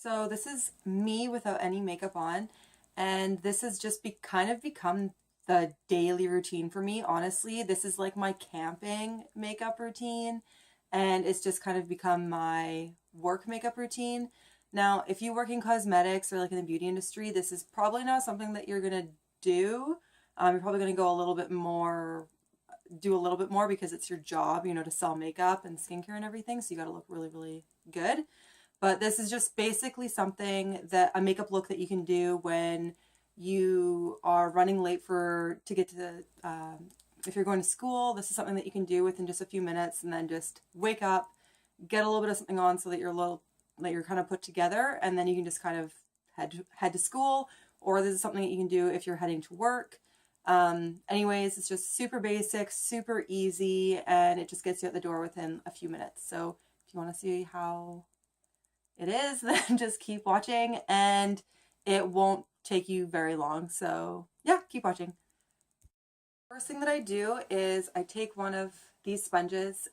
So this is me without any makeup on, and this has just kind of become the daily routine for me, honestly. This is like my camping makeup routine, and it's just kind of become my work makeup routine. Now, if you work in cosmetics or like in the beauty industry, this is probably not something that you're gonna do. You're probably gonna go a little bit more, do a little bit more because it's your job, to sell makeup and skincare and everything. So you gotta look really, really good. But this is just basically something that a makeup look that you can do when you are running late to get to if you're going to school. This is something that you can do within just a few minutes, and then just wake up, get a little bit of something on so that you're kind of put together, and then you can just kind of head to school. Or this is something that you can do if you're heading to work. Anyways, it's just super basic, super easy, and it just gets you out the door within a few minutes. So if you want to see how it is, then just keep watching, and it won't take you very long. So yeah, keep watching. First thing that I do is I take one of these sponges.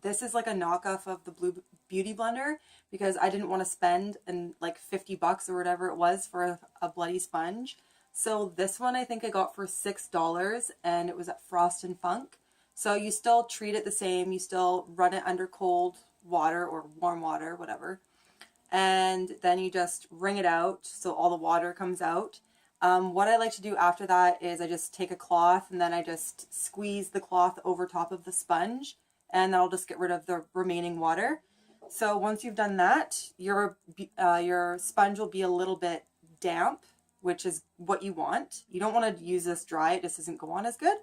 This is like a knockoff of the Blue Beauty Blender because I didn't want to spend like 50 bucks or whatever it was for a bloody sponge. So this one I think I got for $6, and it was at Frost and Funk. So you still treat it the same. You still run it under cold water or warm water, whatever. And then you just wring it out so all the water comes out. What I like to do after that is I just take a cloth and then I just squeeze the cloth over top of the sponge, and that'll just get rid of the remaining water. So once you've done that, your sponge will be a little bit damp, which is what you want. You don't want to use this dry, it just doesn't go on as good.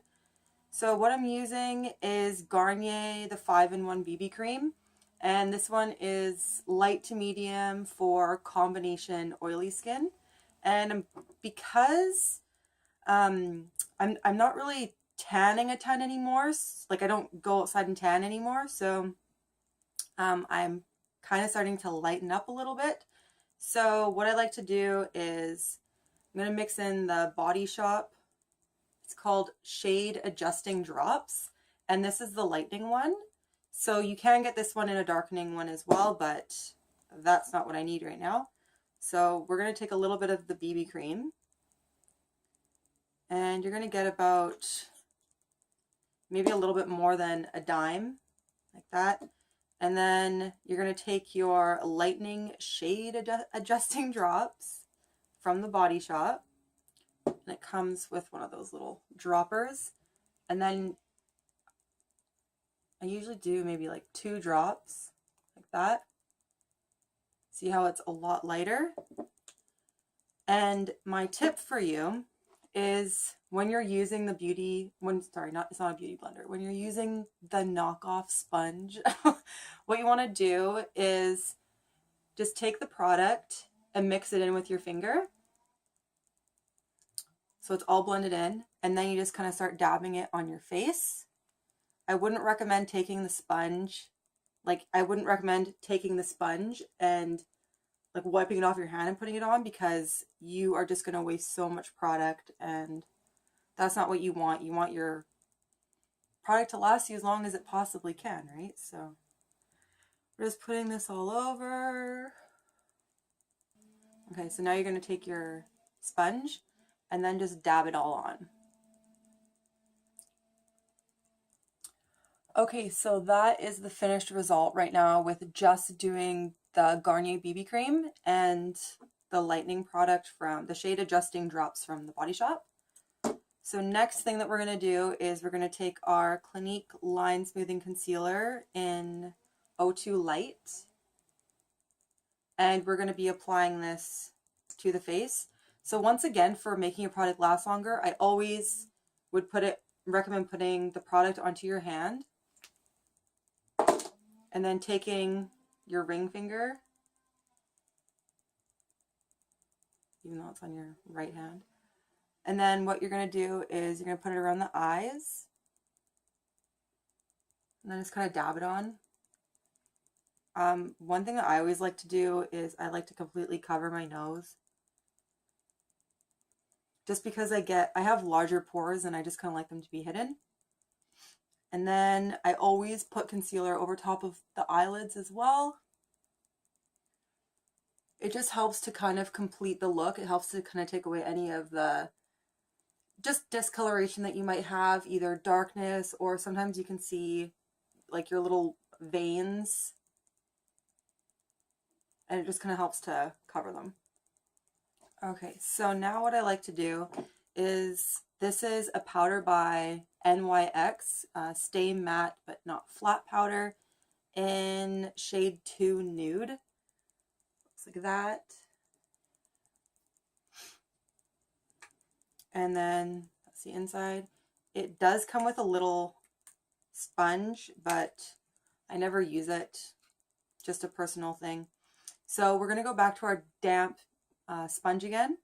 So what I'm using is Garnier the 5-in-1 BB cream. And this one is light to medium for combination oily skin. And because I'm not really tanning a ton anymore, like I don't go outside and tan anymore, so I'm kind of starting to lighten up a little bit. So what I like to do is I'm going to mix in the Body Shop. It's called Shade Adjusting Drops, and this is the lightening one. So you can get this one in a darkening one as well, but that's not what I need right now. So we're going to take a little bit of the BB cream, and you're going to get about maybe a little bit more than a dime, like that. And then you're going to take your lightening shade adjusting drops from the Body Shop, and it comes with one of those little droppers. And then I usually do maybe like 2 drops, like that. See how it's a lot lighter? And my tip for you is when you're using it's not a beauty blender. When you're using the knockoff sponge, what you want to do is just take the product and mix it in with your finger. So it's all blended in, and then you just kind of start dabbing it on your face. I wouldn't recommend taking the sponge. I wouldn't recommend taking the sponge and like wiping it off your hand and putting it on, because you are just going to waste so much product, and that's not what you want. You want your product to last you as long as it possibly can, right? So we're just putting this all over. Okay, so now you're going to take your sponge and then just dab it all on. Okay, so that is the finished result right now with just doing the Garnier BB cream and the lightening product from the Shade Adjusting Drops from the Body Shop. So next thing that we're going to do is we're going to take our Clinique Line Smoothing Concealer in O2 Light, and we're going to be applying this to the face. So once again, for making a product last longer, I always would recommend putting the product onto your hand, and then taking your ring finger, even though it's on your right hand. And then what you're going to do is you're going to put it around the eyes, and then just kind of dab it on. One thing that I always like to do is I like to completely cover my nose, just because I have larger pores and I just kind of like them to be hidden. And then I always put concealer over top of the eyelids as well. it just helps to kind of complete the look. It helps to kind of take away any of the just discoloration that you might have, either darkness, or sometimes you can see like your little veins, and it just kind of helps to cover them. Okay, so now what I like to do is, this is a powder by NYX, Stay Matte But Not Flat powder in shade 2 Nude. Looks like that. And then that's the inside. It does come with a little sponge, but I never use it. Just a personal thing. So we're going to go back to our damp sponge again.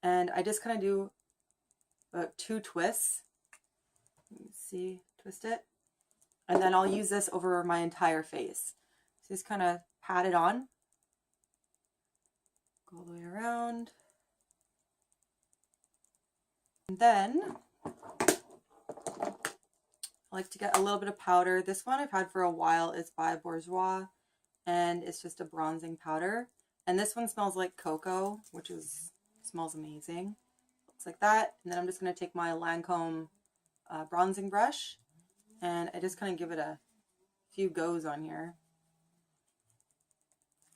And I just kind of do about 2 twists. Let's see, twist it. And then I'll use this over my entire face. So just kind of pat it on. Go all the way around. And then I like to get a little bit of powder. This one I've had for a while. Is by Bourjois, and it's just a bronzing powder. And this one smells like cocoa, which smells amazing. Looks like that. And then I'm just going to take my Lancome bronzing brush, and I just kind of give it a few goes on here.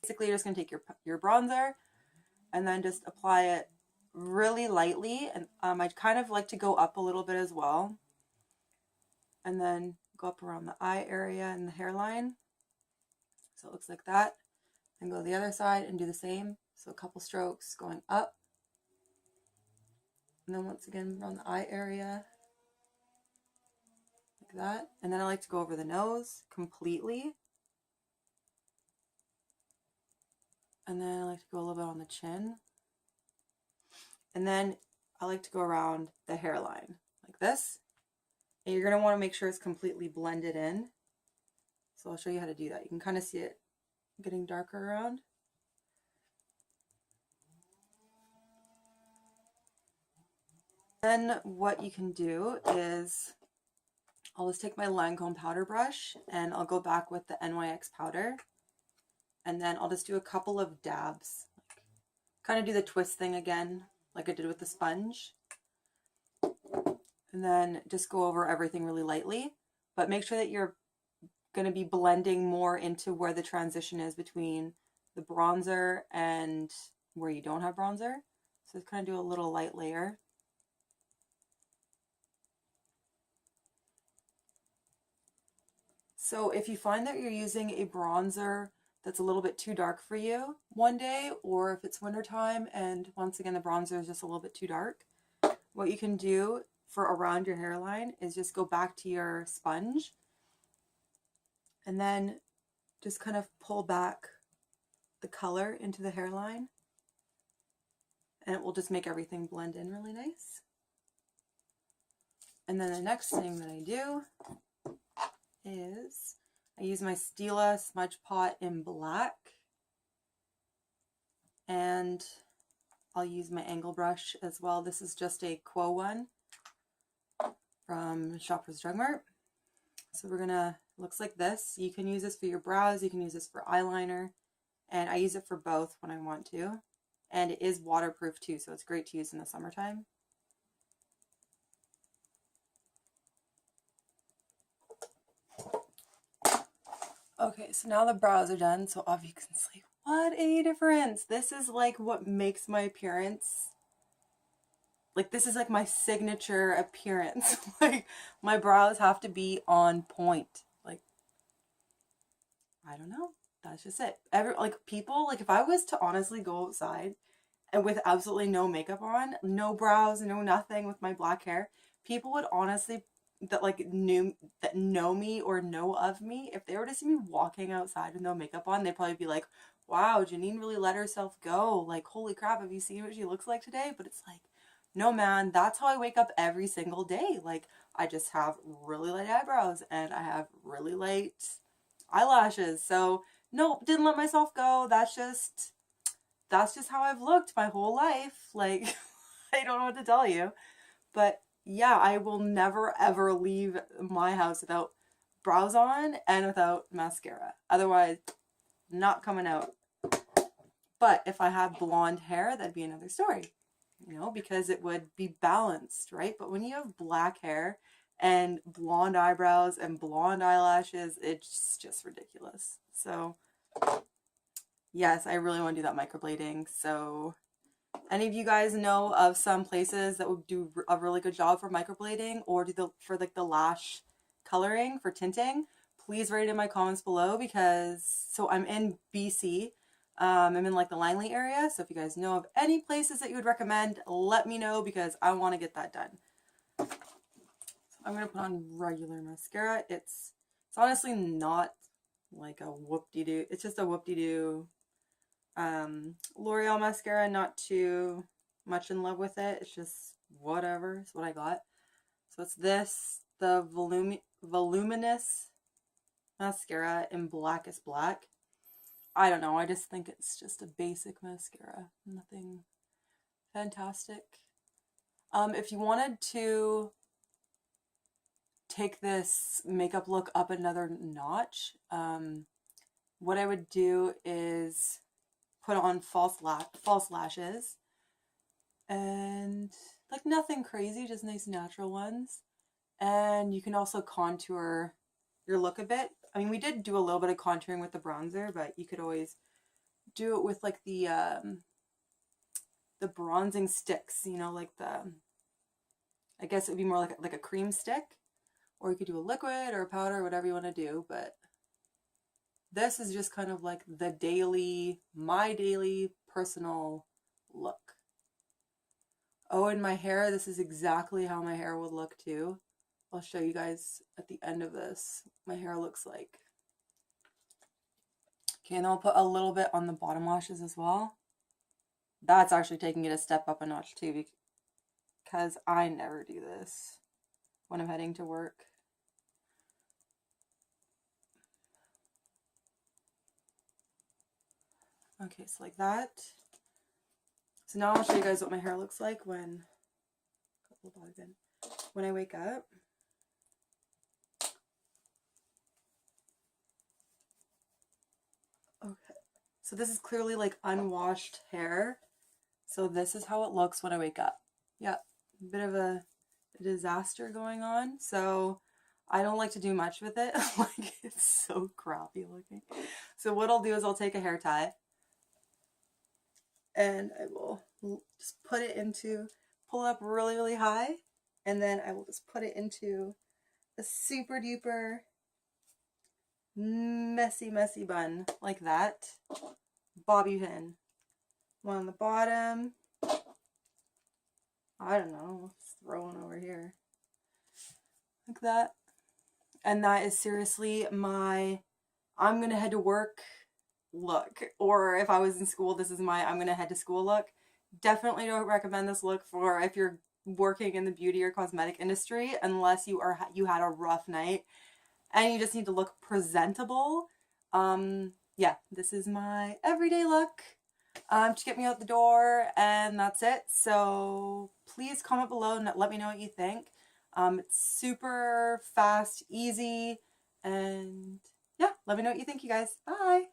Basically, you're just going to take your bronzer and then just apply it really lightly. And I kind of like to go up a little bit as well. And then go up around the eye area and the hairline. So it looks like that. And go to the other side and do the same. So a couple strokes going up. And then once again around the eye area. Like that. And then I like to go over the nose completely. And then I like to go a little bit on the chin. And then I like to go around the hairline like this. And you're going to want to make sure it's completely blended in. So I'll show you how to do that. You can kind of see it getting darker around. Then what you can do is, I'll just take my Lancome powder brush and I'll go back with the NYX powder. And then I'll just do a couple of dabs. Kind of do the twist thing again, like I did with the sponge. And then just go over everything really lightly. But make sure that you're going to be blending more into where the transition is between the bronzer and where you don't have bronzer. So just kind of do a little light layer. So if you find that you're using a bronzer that's a little bit too dark for you one day, or if it's wintertime and once again the bronzer is just a little bit too dark, what you can do for around your hairline is just go back to your sponge and then just kind of pull back the color into the hairline, and it will just make everything blend in really nice. And then the next thing that I do is I use my Stila Smudge Pot in black, and I'll use my angle brush as well. This is just a Quo one from Shoppers Drug Mart. So we're gonna, looks like this. You can use this for your brows, you can use this for eyeliner, and I use it for both when I want to. And it is waterproof too, so it's great to use in the summertime. Okay, so now the brows are done, so obviously, what a difference. This is like what makes my appearance, like this is like my signature appearance. Like my brows have to be on point. Like, I don't know, that's just it. People, like if I was to honestly go outside and with absolutely no makeup on, no brows, no nothing, with my black hair, people would honestly know me or know of me, if they were to see me walking outside with no makeup on, they'd probably be like, wow, Janine really let herself go. Like, holy crap, have you seen what she looks like today? But it's like, no man, that's how I wake up every single day. Like, I just have really light eyebrows and I have really light eyelashes. So no, didn't let myself go. That's just how I've looked my whole life. Like, I don't know what to tell you. But yeah, I will never ever leave my house without brows on and without mascara. Otherwise, not coming out. But if I have blonde hair, that'd be another story, you know, because it would be balanced, right? But when you have black hair and blonde eyebrows and blonde eyelashes, it's just ridiculous. So yes, I really want to do that microblading. So any of you guys know of some places that would do a really good job for microblading or do for like the lash coloring for tinting? Please write it in my comments below because so I'm in BC. I'm in like the Langley area. So if you guys know of any places that you would recommend, let me know because I want to get that done. So I'm gonna put on regular mascara. It's honestly not like a whoop-de-doo. It's just a whoop-de-doo L'Oreal mascara. Not too much in love with it. It's just whatever. It's what I got. So it's this, the Voluminous mascara in Blackest Black. I don't know. I just think it's just a basic mascara. Nothing fantastic. If you wanted to take this makeup look up another notch, what I would do is put on false lashes and like nothing crazy, just nice natural ones. And you can also contour your look a bit. I mean, we did do a little bit of contouring with the bronzer, but you could always do it with like the bronzing sticks, you know, like I guess it would be more like a cream stick, or you could do a liquid or a powder, whatever you want to do. But this is just kind of like my daily personal look. Oh, and my hair, this is exactly how my hair would look too. I'll show you guys at the end of this. My hair looks like. Okay, and then I'll put a little bit on the bottom lashes as well. That's actually taking it a step up a notch too, because I never do this when I'm heading to work. Okay, so like that. So now I'll show you guys what my hair looks like when I wake up. Okay, so this is clearly like unwashed hair. So this is how it looks when I wake up. Yeah, a bit of a disaster going on. So I don't like to do much with it. Like, it's so crappy looking. So what I'll do is I'll take a hair tie and I will just pull it up really, really high. And then I will just put it into a super duper messy bun like that. Bobby pin. One on the bottom. I don't know. Just throw one over here. Like that. And that is seriously my I'm gonna head to work look. Or if I was in school, this is my I'm gonna head to school look. Definitely don't recommend this look for if you're working in the beauty or cosmetic industry unless you had a rough night and you just need to look presentable. Yeah, this is my everyday look to get me out the door, and that's it. So please comment below and let me know what you think. It's super fast, easy, and yeah, let me know what you think, you guys. Bye!